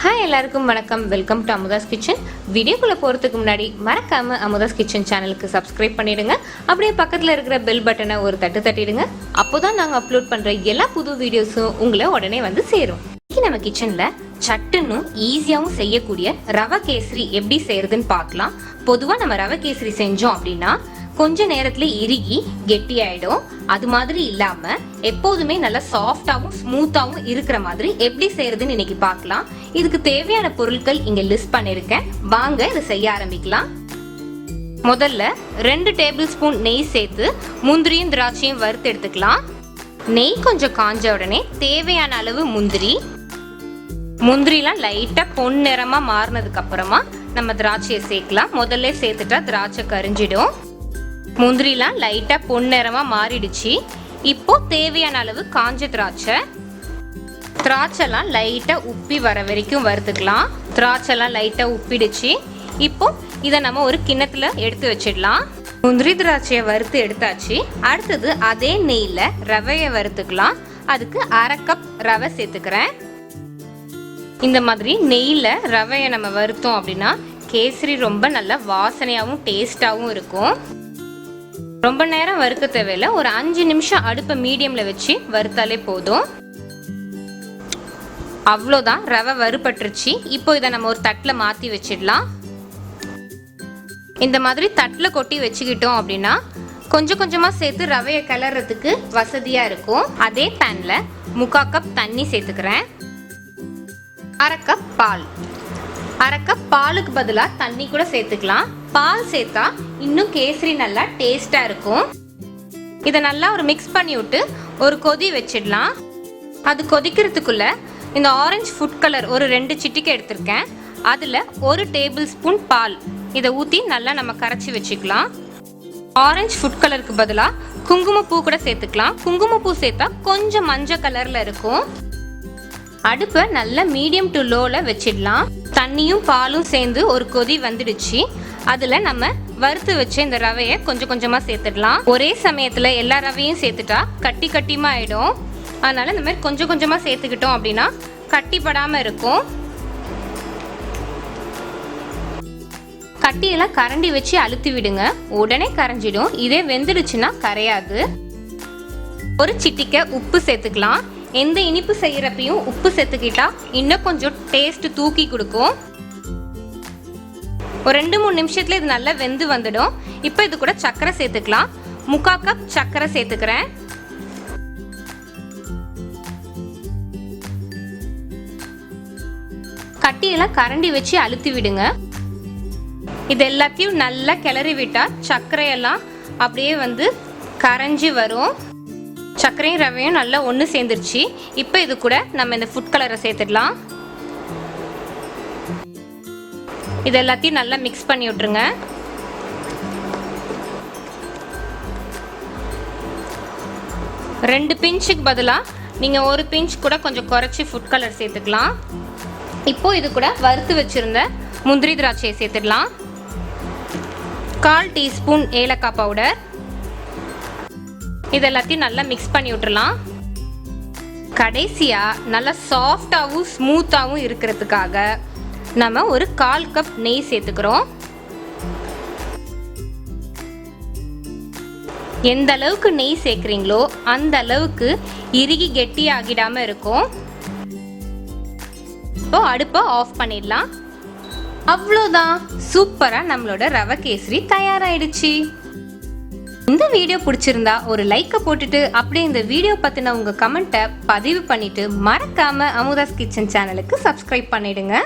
Hi எல்லாருக்கும் வணக்கம். Welcome to Amudha's kitchen. வீடியோக்குள்ளே போகிறதுக்கு முன்னாடி மறக்காமல் அமுதாஸ் கிச்சன் சேனலுக்கு சப்ஸ்கிரைப் பண்ணிவிடுங்க. அப்படியே பக்கத்தில் இருக்கிற பெல் பட்டனை ஒரு தட்டு தட்டிடுங்க. அப்போ தான் நாங்கள் அப்லோட் பண்ணுற எல்லா புது வீடியோஸும் உங்களை உடனே வந்து சேரும். இன்றைக்கி நம்ம கிச்சனில் சட்டுன்னு ஈஸியாகவும் செய்யக்கூடிய ரவை கேசரி எப்படி செய்யறதுன்னு பார்க்கலாம். பொதுவாக நம்ம ரவை கேசரி செஞ்சோம் அப்படின்னா கொஞ்ச நேரத்துல இறுகி கெட்டி ஆயிடும். அது மாதிரி இல்லாம எப்போதுமே நல்லா சாஃப்டாவும் ஸ்மூத்தாவும் இருக்கிற மாதிரி எப்படி செய்யறதுன்னு இன்னைக்கு பார்க்கலாம். இதுக்கு தேவையான பொருட்கள் இங்க லிஸ்ட் பண்ணிருக்கேன். வாங்க இதை செய்ய ஆரம்பிக்கலாம். முதல்ல 2 டேபிள் ஸ்பூன் நெய் சேர்த்து முந்திரியும் திராட்சையும் வறுத்து எடுத்துக்கலாம். நெய் கொஞ்சம் காஞ்ச உடனே தேவையான அளவு முந்திரிலாம் லைட்டா பொன் நிறமா மாறினதுக்கு அப்புறமா நம்ம திராட்சையை சேர்க்கலாம். முதல்ல சேர்த்துட்டா திராட்சை கரிஞ்சிடும். முந்திரிலாம் லைட்டா பொன்னிறமா மாறிடுச்சு. இப்போ தேவையான அளவு காஞ்ச திராட்சைலாம் லைட்டா உப்பி வர வரைக்கும் வறுத்துக்கலாம். திராட்சைலாம் லைட்டா உப்பிடுச்சு. இப்போ இதை நம்ம ஒரு கிண்ணத்துல எடுத்து வச்சிடலாம். முந்திரி திராட்சையை வறுத்து எடுத்தாச்சு. அடுத்தது அதே நெய்ல ரவையை வறுத்துக்கலாம். அதுக்கு 1/2 கப் ரவை சேர்த்துக்கிறேன். இந்த மாதிரி நெய்ல ரவையை நம்ம வறுத்தோம் அப்படின்னா கேசரி ரொம்ப நல்ல வாசனையாகவும் டேஸ்டாகவும் இருக்கும். ரொம்ப நேரம் வறுக்க தேவையில்லை. ஒரு 5 நிமிஷம் அடுப்பை மீடியம்ல வச்சு வறுத்தாலே போதும். அவ்வளோதான், ரவை வறுபட்டுருச்சு. இப்போ இதை நம்ம ஒரு தட்டில் மாற்றி வச்சிடலாம். இந்த மாதிரி தட்டில் கொட்டி வச்சுக்கிட்டோம் அப்படின்னா கொஞ்சம் கொஞ்சமாக சேர்த்து ரவையை கிளறதுக்கு வசதியாக இருக்கும். அதே பேனில் 3/4 கப் தண்ணி சேர்த்துக்கிறேன். 1/2 கப் பால். 1/2 கப் பாலுக்கு பதிலாக தண்ணி கூட சேர்த்துக்கலாம். பால் சேர்த்தா இன்னும் கேசரி நல்லா டேஸ்டா இருக்கும். இதை நல்லா ஒரு மிக்ஸ் பண்ணி விட்டு ஒரு கொதி வச்சிடலாம். அது கொதிக்கிறதுக்குள்ள இந்த ஆரஞ்சு ஃபுட் கலர் ஒரு 2 சிட்டிகை எடுத்திருக்கேன். அதில் 1 டேபிள் ஸ்பூன் பால் இதை ஊற்றி நல்லா நம்ம கரைச்சி வச்சுக்கலாம். ஆரஞ்சு ஃபுட் கலருக்கு பதிலாக குங்குமப்பூ கூட சேர்த்துக்கலாம். குங்குமப்பூ சேர்த்தா கொஞ்சம் மஞ்சள் கலரில் இருக்கும். அடுப்பை நல்லா மீடியம் டு லோவில் வச்சிடலாம். தண்ணியும் பாலும் சேர்ந்து ஒரு கொதி வந்துடுச்சு. அதுல நம்ம வறுத்து வச்ச இந்த ரவையை கொஞ்சம் கொஞ்சமா சேர்த்துடலாம். ஒரே சமயத்துல எல்லா ரவையும் சேர்த்துட்டா கட்டிமா ஆயிடும். அதனால இந்த மாதிரி கொஞ்சம் கொஞ்சமா சேர்த்துக்கிட்டோம் அப்படின்னா கட்டிப்படாம இருக்கும். கட்டியெல்லாம் கரண்டி வச்சு அழுத்தி விடுங்க. உடனே கரைஞ்சிடும். இதே வெந்துடுச்சுன்னா கரையாது. ஒரு சிட்டிகை உப்பு சேர்த்துக்கலாம். எந்த இனிப்பு செய்யறப்பையும் உப்பு சேர்த்துக்கிட்டா இன்னும் கொஞ்சம் டேஸ்ட் தூக்கி கொடுக்கும். ஒரு 2-3 நிமிஷத்துல இது நல்லா வெந்து வந்துடும். இப்போ இது கூட சர்க்கரை சேர்த்துக்கலாம். 3/4 கப் சர்க்கரை சேர்த்துக்கிறேன். கட்டியெல்லாம் கரண்டி வச்சு அழுத்தி விடுங்க. இது எல்லாத்தையும் நல்லா கிளறி விட்டா சர்க்கரையெல்லாம் அப்படியே வந்து கரைஞ்சி வரும். சர்க்கரையும் ரவையும் நல்லா ஒன்று சேர்ந்துருச்சு. இப்போ இது கூட நம்ம இந்த ஃபுட் கலரை சேர்த்துடலாம். இது எல்லாத்தையும் நல்லா மிக்ஸ் பண்ணி விட்டுருங்க. ரெண்டு பிஞ்சுக்கு பதிலாக நீங்கள் 1 பிஞ்ச் கூட கொஞ்சம் குறைச்சி ஃபுட் கலர் சேர்த்துக்கலாம். இப்போ இது கூட வறுத்து வச்சிருந்த முந்திரி திராட்சையை சேர்த்துடலாம். 1/4 டீஸ்பூன் ஏலக்காய் பவுடர். இது எல்லாத்தையும் நல்லா மிக்ஸ் பண்ணி விட்டுறலாம். கடைசியாக நல்லா சாஃப்டாகவும் ஸ்மூத்தாகவும் இருக்கிறதுக்காக நம்ம ஒரு 1/4 கப் நெய் சேர்த்துக்கிறோம். எந்த அளவுக்கு நெய் சேர்க்குறீங்களோ அந்த அளவுக்கு இறுகி கெட்டி ஆகிடாம இருக்கும். இப்போ அடுப்பை ஆஃப் பண்ணிடலாம். அவ்வளோதான், சூப்பராக நம்மளோட ரவை கேசரி தயாராயிடுச்சு. இந்த வீடியோ பிடிச்சிருந்தா ஒரு லைக்கை போட்டுட்டு அப்படியே இந்த வீடியோ பற்றின உங்கள் கமெண்ட்டை பதிவு பண்ணிட்டு மறக்காம அமுதாஸ் கிச்சன் சேனலுக்கு சப்ஸ்கிரைப் பண்ணிடுங்க.